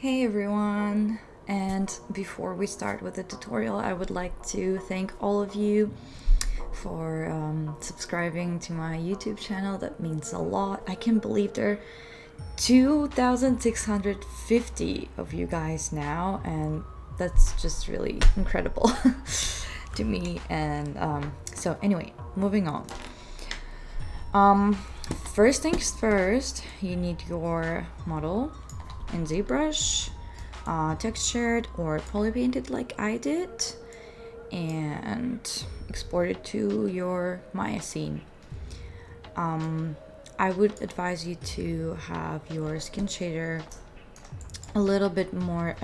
Hey everyone, and before we start with the tutorial, I would like to thank all of you for subscribing to my YouTube channel. That means a lot. I can't believe there are 2,650 of you guys now, and that's just really incredible to me. And so anyway, moving on. First things first, you need your model in ZBrush, textured or polypainted like I did, and export it to your Maya scene. I would advise you to have your skin shader a little bit more,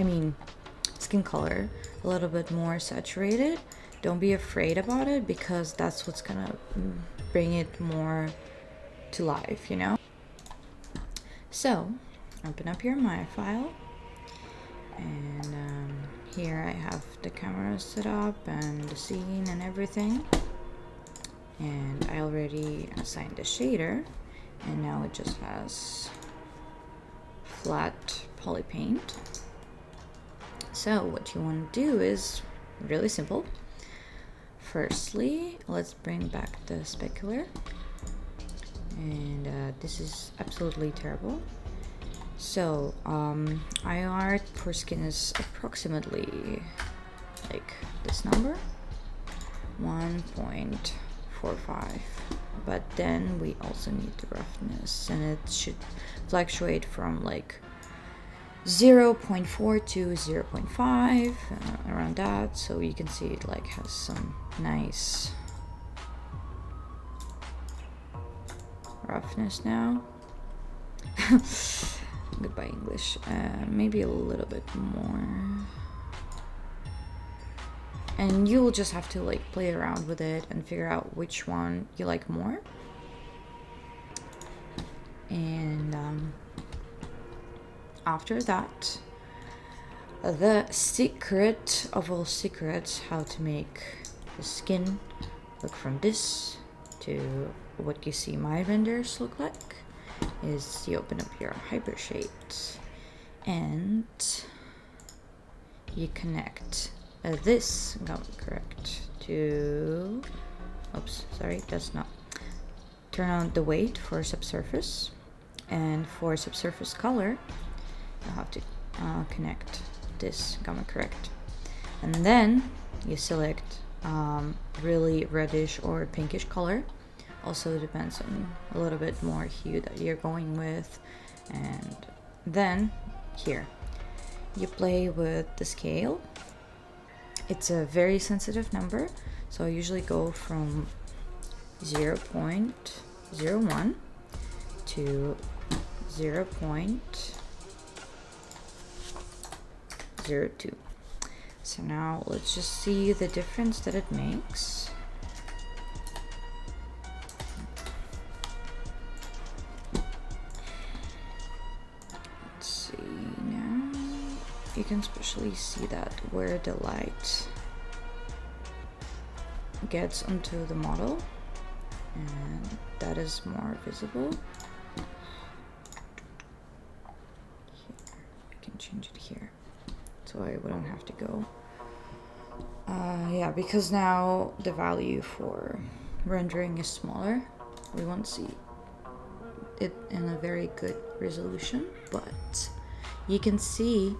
skin color a little bit more saturated. Don't be afraid about it, because that's what's gonna bring it more to life, you know? So open up your Maya file, and here I have the camera set up and the scene and everything, and I already assigned the shader, and now it just has flat poly paint. So what you want to do is really simple. Firstly, let's bring back the specular, and this is absolutely terrible. So IR for skin is approximately like this number, 1.45, but then we also need the roughness, and it should fluctuate from like 0.4 to 0.5, around that, so you can see it like has some nice roughness now. Goodbye English. Maybe a little bit more, and you'll just have to like play around with it and figure out which one you like more. And after that, the secret of all secrets, how to make the skin look from this to what you see my renders look like, is you open up your hypershade and you connect this gamma correct to, oops, sorry, that's not, turn on the weight for subsurface, and for subsurface color you have to connect this gamma correct, and then you select really reddish or pinkish color. Also depends on a little bit more hue that you're going with. And then here you play with the scale. It's a very sensitive number, so I usually go from 0.01 to 0.02. So now let's just see the difference that it makes. You can especially see that where the light gets onto the model, and that is more visible. Here, I can change it here, so I wouldn't have to go. Yeah, because now the value for rendering is smaller, we won't see it in a very good resolution, but you can see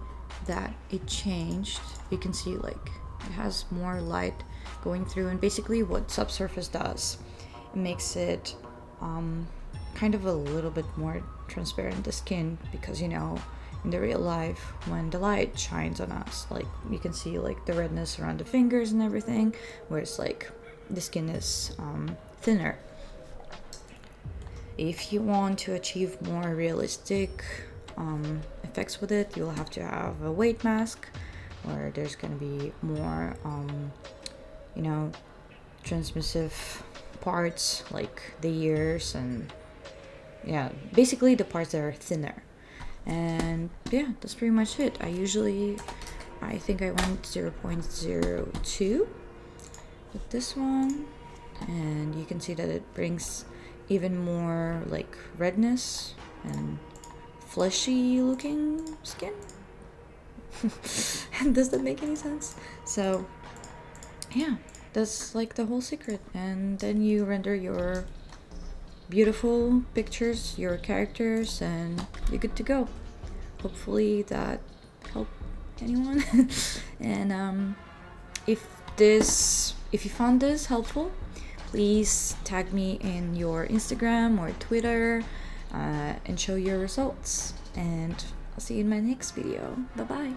that it changed. You can see like it has more light going through, and basically what Subsurface does, it makes it kind of a little bit more transparent, the skin, because you know in the real life when the light shines on us, like you can see like the redness around the fingers and everything, whereas like the skin is thinner. If you want to achieve more realistic effects with it, you'll have to have a weight mask where there's going to be more you know, transmissive parts like the ears, and yeah, basically the parts that are thinner. And yeah, that's pretty much it. I think I went 0.02 with this one, and you can see that it brings even more like redness and fleshy looking skin. Does that make any sense? So yeah, that's like the whole secret. And then you render your beautiful pictures, your characters, and you're good to go. Hopefully that helped anyone. And if you found this helpful, please tag me in your Instagram or Twitter and show your results. And I'll see you in my next video. Bye bye.